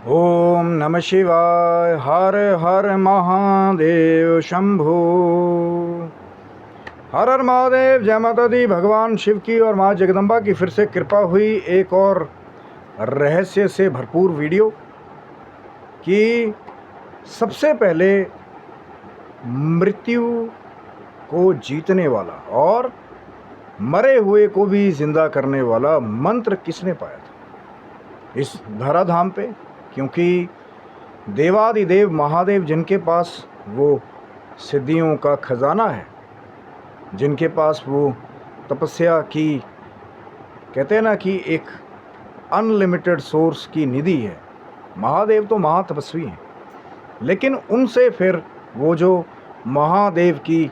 ओम नमः शिवाय। हर हर महादेव शंभो। हर हर महादेव। जय माता दी। भगवान शिव की और माँ जगदम्बा की फिर से कृपा हुई एक और रहस्य से भरपूर वीडियो कि सबसे पहले मृत्यु को जीतने वाला और मरे हुए को भी जिंदा करने वाला मंत्र किसने पाया था इस धराधाम पे। क्योंकि देवादिदेव महादेव जिनके पास वो सिद्धियों का खजाना है, जिनके पास वो तपस्या की, कहते हैं ना कि एक अनलिमिटेड सोर्स की निधि है। महादेव तो महातपस्वी हैं, लेकिन उनसे फिर वो जो महादेव की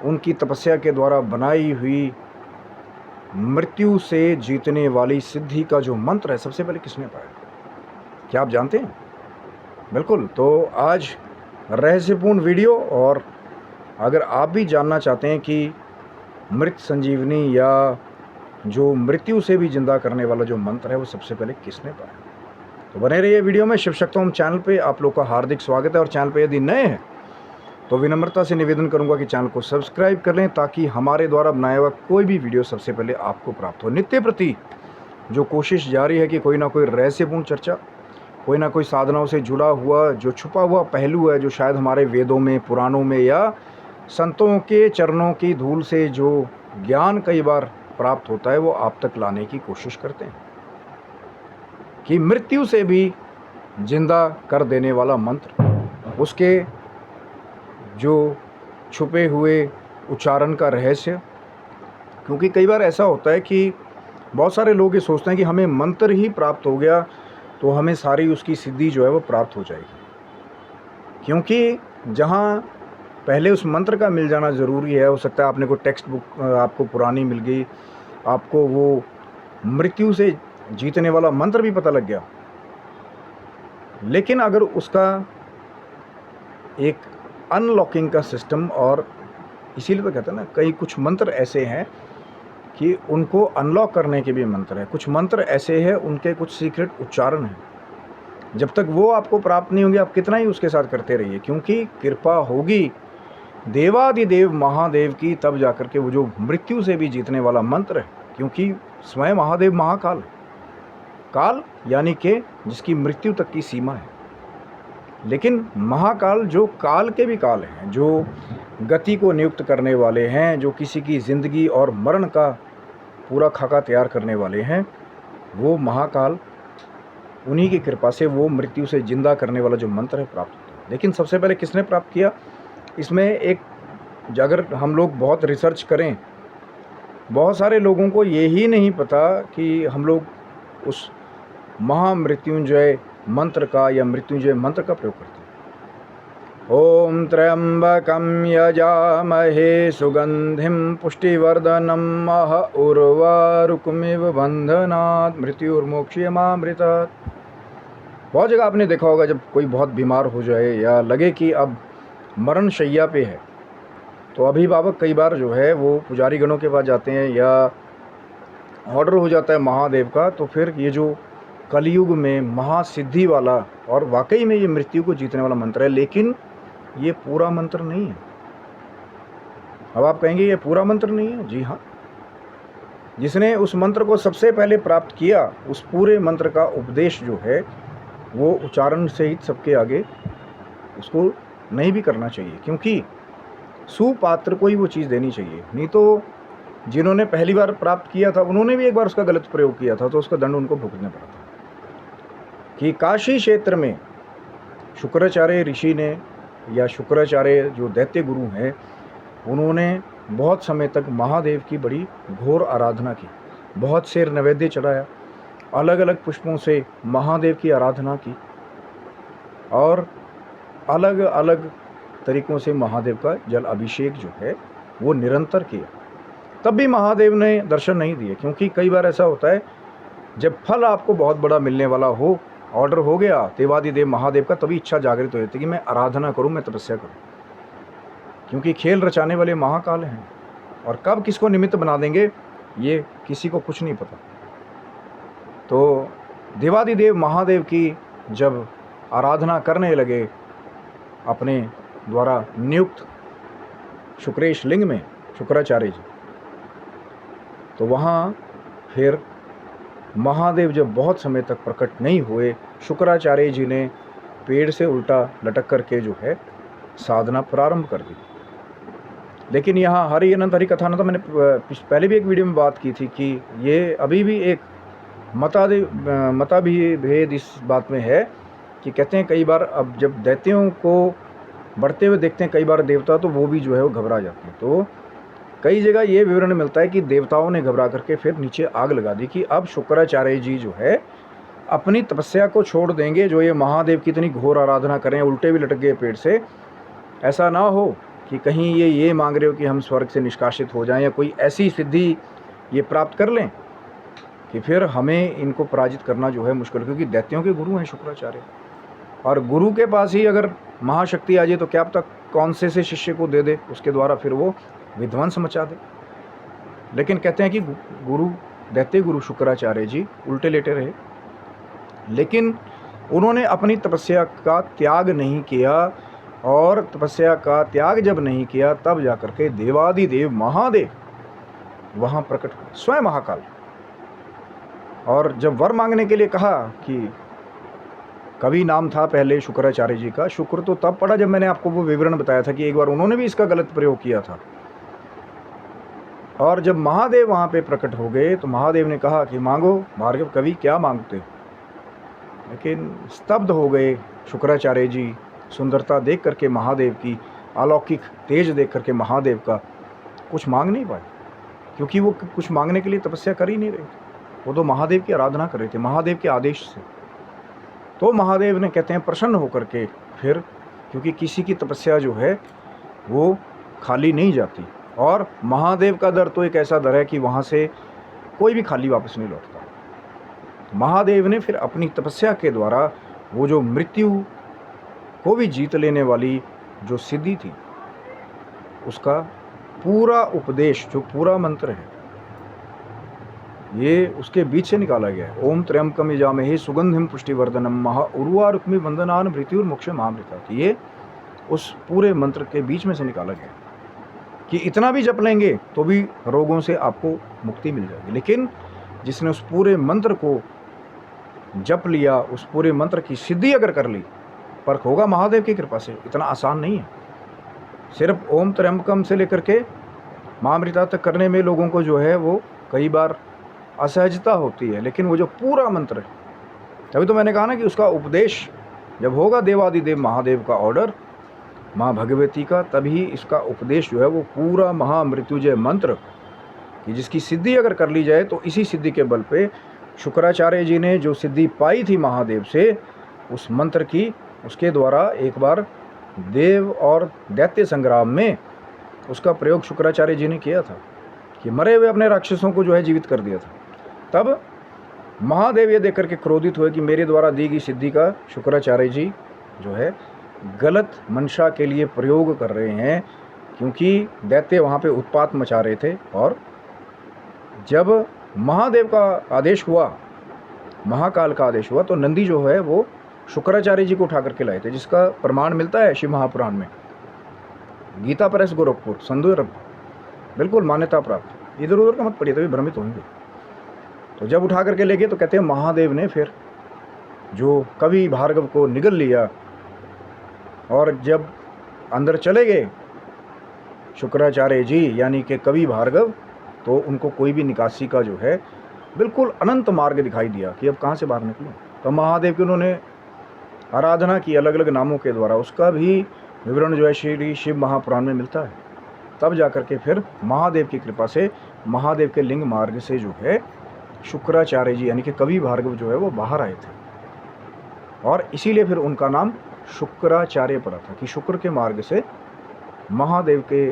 उनकी तपस्या के द्वारा बनाई हुई मृत्यु से जीतने वाली सिद्धि का जो मंत्र है, सबसे पहले किसने पाया? क्या आप जानते हैं? बिल्कुल। तो आज रहस्यपूर्ण वीडियो, और अगर आप भी जानना चाहते हैं कि मृत संजीवनी या जो मृत्यु से भी जिंदा करने वाला जो मंत्र है वो सबसे पहले किसने पाया, तो बने रहिए वीडियो में। शिव शक्तोम चैनल पे आप लोग का हार्दिक स्वागत है। और चैनल पे यदि नए हैं तो विनम्रता से निवेदन करूंगा कि चैनल को सब्सक्राइब कर लें, ताकि हमारे द्वारा बनाया हुआ कोई भी वीडियो सबसे पहले आपको प्राप्त हो। नित्य प्रति जो कोशिश जारी है कि कोई ना कोई रहस्यपूर्ण चर्चा, कोई ना कोई साधनाओं से जुड़ा हुआ जो छुपा हुआ पहलू है, जो शायद हमारे वेदों में, पुराणों में या संतों के चरणों की धूल से जो ज्ञान कई बार प्राप्त होता है, वो आप तक लाने की कोशिश करते हैं कि मृत्यु से भी जिंदा कर देने वाला मंत्र, उसके जो छुपे हुए उच्चारण का रहस्य। क्योंकि कई बार ऐसा होता है कि बहुत सारे लोग ये सोचते हैं कि हमें मंत्र ही प्राप्त हो गया तो हमें सारी उसकी सिद्धि जो है वो प्राप्त हो जाएगी। क्योंकि जहाँ पहले उस मंत्र का मिल जाना ज़रूरी है, हो सकता है आपने कोई टेक्स्ट बुक आपको पुरानी मिल गई, आपको वो मृत्यु से जीतने वाला मंत्र भी पता लग गया, लेकिन अगर उसका एक अनलॉकिंग का सिस्टम, और इसीलिए तो कहते हैं ना, कई कुछ मंत्र ऐसे हैं कि उनको अनलॉक करने के भी मंत्र हैं, कुछ मंत्र ऐसे हैं उनके कुछ सीक्रेट उच्चारण हैं। जब तक वो आपको प्राप्त नहीं होंगे, आप कितना ही उसके साथ करते रहिए, क्योंकि कृपा होगी देवादिदेव महादेव की, तब जाकर के वो जो मृत्यु से भी जीतने वाला मंत्र है। क्योंकि स्वयं महादेव महाकाल है, काल यानी कि जिसकी मृत्यु तक की सीमा है, लेकिन महाकाल जो काल के भी काल हैं, जो गति को नियुक्त करने वाले हैं, जो किसी की ज़िंदगी और मरण का पूरा खाका तैयार करने वाले हैं, वो महाकाल, उन्हीं की कृपा से वो मृत्यु से जिंदा करने वाला जो मंत्र है प्राप्त होता है। लेकिन सबसे पहले किसने प्राप्त किया, इसमें एक, अगर हम लोग बहुत रिसर्च करें, बहुत सारे लोगों को यही नहीं पता कि हम लोग उस महामृत्युंजय मंत्र का या मृत्युंजय मंत्र का प्रयोग करते हैं। ओम त्र्यंबकं यजामहे सुगंधिं पुष्टिवर्धनम मह उर्वारुकमिव बंधनात् मृत्युर्मोक्ष्यमामृतात्। बहुत जगह आपने देखा होगा, जब कोई बहुत बीमार हो जाए या लगे कि अब मरण शैया पे है, तो अभिभावक कई बार जो है वो पुजारी गणों के पास जाते हैं, या ऑर्डर हो जाता है महादेव का, तो फिर ये जो कलयुग में महासिद्धि वाला और वाकई में ये मृत्यु को जीतने वाला मंत्र है, लेकिन ये पूरा मंत्र नहीं है। अब आप कहेंगे ये पूरा मंत्र नहीं है। जी हाँ, जिसने उस मंत्र को सबसे पहले प्राप्त किया, उस पूरे मंत्र का उपदेश जो है वो उच्चारण सहित सबके आगे उसको नहीं भी करना चाहिए, क्योंकि सुपात्र को ही वो चीज़ देनी चाहिए। नहीं तो जिन्होंने पहली बार प्राप्त किया था, उन्होंने भी एक बार उसका गलत प्रयोग किया था, तो उसका दंड उनको भुगतना पड़ा था। कि काशी क्षेत्र में शुक्राचार्य ऋषि ने, या शुक्राचार्य जो दैत्य गुरु हैं, उन्होंने बहुत समय तक महादेव की बड़ी घोर आराधना की, बहुत शेर नैवेद्य चढ़ाया, अलग अलग पुष्पों से महादेव की आराधना की, और अलग अलग तरीक़ों से महादेव का जल अभिषेक जो है वो निरंतर किया। तब भी महादेव ने दर्शन नहीं दिए, क्योंकि कई बार ऐसा होता है, जब फल आपको बहुत बड़ा मिलने वाला हो, ऑर्डर हो गया देवादिदेव महादेव का, तभी इच्छा जागृत हो जाती है कि मैं आराधना करूं, मैं तपस्या करूं, क्योंकि खेल रचाने वाले महाकाल हैं, और कब किसको निमित्त बना देंगे ये किसी को कुछ नहीं पता। तो देवादिदेव महादेव की जब आराधना करने लगे अपने द्वारा नियुक्त शुक्रेश लिंग में शुक्राचार्य जी, तो वहाँ फिर महादेव जब बहुत समय तक प्रकट नहीं हुए, शुक्राचार्य जी ने पेड़ से उल्टा लटक करके जो है साधना प्रारंभ कर दी। लेकिन यहाँ हरि अनंत हरि कथा, तो मैंने पहले भी एक वीडियो में बात की थी कि ये अभी भी एक भेद इस बात में है कि कहते हैं कई बार अब जब दैत्यों को बढ़ते हुए देखते हैं कई बार देवता, तो वो भी जो है वो घबरा जाते हैं। तो कई जगह ये विवरण मिलता है कि देवताओं ने घबरा करके फिर नीचे आग लगा दी कि अब शुक्राचार्य जी जो है अपनी तपस्या को छोड़ देंगे, जो ये महादेव की इतनी घोर आराधना करें, उल्टे भी लटक गए पेड़ से। ऐसा ना हो कि कहीं ये मांग रहे हो कि हम स्वर्ग से निष्कासित हो जाएं या कोई ऐसी सिद्धि ये प्राप्त कर लें कि फिर हमें इनको पराजित करना जो है मुश्किल, क्योंकि दैत्यों के गुरु हैं शुक्राचार्य, और गुरु के पास ही अगर महाशक्ति आ जाए तो क्या अब तक कौन से शिष्य को दे दे, उसके द्वारा फिर वो विध्वंस मचा दे। लेकिन कहते हैं कि दैत्य गुरु शुक्राचार्य जी उल्टे लेटे रहे, लेकिन उन्होंने अपनी तपस्या का त्याग नहीं किया, और तपस्या का त्याग जब नहीं किया तब जाकर के देवादिदेव महादेव वहाँ प्रकट हुए, स्वयं महाकाल। और जब वर मांगने के लिए कहा कि कवि नाम था पहले शुक्राचार्य जी का, शुक्र तो तब पड़ा जब मैंने आपको वो विवरण बताया था कि एक बार उन्होंने भी इसका गलत प्रयोग किया था। और जब महादेव वहाँ पे प्रकट हो गए तो महादेव ने कहा कि मांगो भार्गव, कवि क्या मांगते हो। लेकिन स्तब्ध हो गए शुक्राचार्य जी, सुंदरता देख करके महादेव की, अलौकिक तेज देख करके महादेव का, कुछ मांग नहीं पाए, क्योंकि वो कुछ मांगने के लिए तपस्या कर ही नहीं रहे थे, वो तो महादेव की आराधना कर रहे थे महादेव के आदेश से। तो महादेव ने कहते हैं प्रसन्न होकर के फिर, क्योंकि किसी की तपस्या जो है वो खाली नहीं जाती, और महादेव का दर तो एक ऐसा दर है कि वहाँ से कोई भी खाली वापस नहीं लौटता। महादेव ने फिर अपनी तपस्या के द्वारा वो जो मृत्यु को भी जीत लेने वाली जो सिद्धि थी, उसका पूरा उपदेश, जो पूरा मंत्र है, ये उसके बीच से निकाला गया है। ओम त्र्यंबकम यजामहे सुगंधिम पुष्टिवर्धनम महा उर्वारुक्मि वंदनान मृत्युर्मोक्ष महामृता, ये उस पूरे मंत्र के बीच में से निकाला गया कि इतना भी जप लेंगे तो भी रोगों से आपको मुक्ति मिल जाएगी। लेकिन जिसने उस पूरे मंत्र को जप लिया, उस पूरे मंत्र की सिद्धि अगर कर ली, परख होगा महादेव की कृपा से। इतना आसान नहीं है, सिर्फ ओम त्र्यंबकम से लेकर के महामृता तक करने में लोगों को जो है वो कई बार असहजता होती है। लेकिन वो जो पूरा मंत्र है, तभी तो मैंने कहा ना कि उसका उपदेश जब होगा देवादिदेव महादेव का ऑर्डर, माँ भगवती का, तभी इसका उपदेश जो है वो पूरा महामृत्युंजय मंत्र कि जिसकी सिद्धि अगर कर ली जाए तो इसी सिद्धि के बल पे शुक्राचार्य जी ने जो सिद्धि पाई थी महादेव से, उस मंत्र की, उसके द्वारा एक बार देव और दैत्य संग्राम में उसका प्रयोग शुक्राचार्य जी ने किया था कि मरे हुए अपने राक्षसों को जो है जीवित कर दिया था। तब महादेव ये देख करके क्रोधित हुए कि मेरे द्वारा दी गई सिद्धि का शुक्राचार्य जी जो है गलत मंशा के लिए प्रयोग कर रहे हैं, क्योंकि दैत्य वहाँ पे उत्पात मचा रहे थे। और जब महादेव का आदेश हुआ, महाकाल का आदेश हुआ, तो नंदी जो है वो शुक्राचार्य जी को उठा करके लाए थे, जिसका प्रमाण मिलता है शिव महापुराण में, गीता प्रेस गोरखपुर संदर्भ, बिल्कुल मान्यता प्राप्त। इधर उधर का मत पढ़िए, तभी भ्रमित होंगे। तो जब उठा करके ले गए तो कहते हैं महादेव ने फिर जो कवि भार्गव को निगल लिया, और जब अंदर चले गए शुक्राचार्य जी यानी कि कवि भार्गव, तो उनको कोई भी निकासी का जो है बिल्कुल अनंत मार्ग दिखाई दिया कि अब कहाँ से बाहर निकलूँ। तो महादेव की उन्होंने आराधना की अलग अलग नामों के द्वारा, उसका भी विवरण जो है श्री शिव महापुराण में मिलता है। तब जाकर के फिर महादेव की कृपा से, महादेव के लिंग मार्ग से जो है शुक्राचार्य जी यानी कि कवि भार्गव जो है वो बाहर आए थे, और इसीलिए फिर उनका नाम शुक्राचार्य पड़ा था कि शुक्र के मार्ग से महादेव के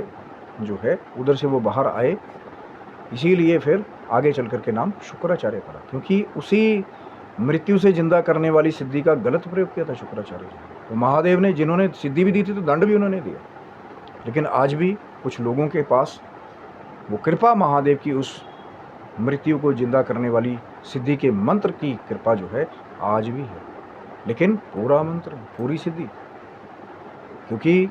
जो है उधर से वो बाहर आए, इसीलिए फिर आगे चल कर के नाम शुक्राचार्य पड़ा, क्योंकि उसी मृत्यु से जिंदा करने वाली सिद्धि का गलत प्रयोग किया था शुक्राचार्य जी। तो महादेव ने, जिन्होंने सिद्धि भी दी थी तो दंड भी उन्होंने दिया। लेकिन आज भी कुछ लोगों के पास वो कृपा, महादेव की उस मृत्यु को जिंदा करने वाली सिद्धि के मंत्र की कृपा जो है आज भी है। लेकिन पूरा मंत्र, पूरी सिद्धि, क्योंकि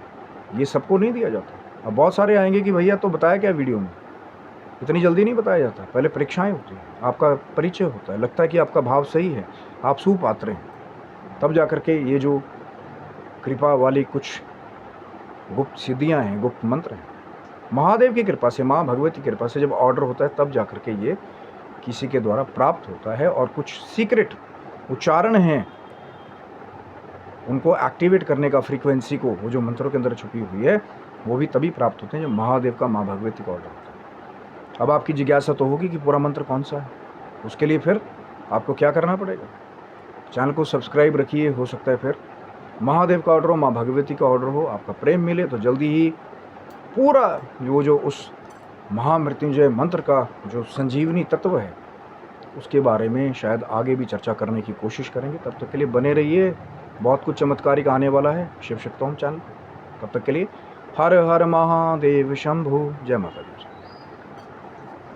ये सबको नहीं दिया जाता। अब बहुत सारे आएंगे कि भैया तो बताया क्या वीडियो में, इतनी जल्दी नहीं बताया जाता, पहले परीक्षाएं होती हैं, आपका परिचय होता है, लगता है कि आपका भाव सही है, आप सुपात्र हैं, तब जा कर के ये जो कृपा वाली कुछ गुप्त सिद्धियां हैं, गुप्त मंत्र हैं, महादेव की कृपा से, माँ भगवती की कृपा से जब ऑर्डर होता है तब जा कर के ये किसी के द्वारा प्राप्त होता है। और कुछ सीक्रेट उच्चारण हैं, उनको एक्टिवेट करने का फ्रीक्वेंसी को, वो जो मंत्रों के अंदर छुपी हुई है, वो भी तभी प्राप्त होते हैं जब महादेव का, माँ भगवती का ऑर्डर होता है। अब आपकी जिज्ञासा तो होगी कि पूरा मंत्र कौन सा है, उसके लिए फिर आपको क्या करना पड़ेगा, चैनल को सब्सक्राइब रखिए। हो सकता है फिर महादेव का ऑर्डर हो, माँ भगवती का ऑर्डर हो, आपका प्रेम मिले तो जल्दी ही पूरा वो जो उस महामृत्युंजय मंत्र का जो संजीवनी तत्व है उसके बारे में शायद आगे भी चर्चा करने की कोशिश करेंगे। तब तक के लिए बने रहिए, बहुत कुछ चमत्कारिक आने वाला है शिव शक्ति होम चैनल। तब तक के लिए हर हर महादेव शंभु, जय माता दी।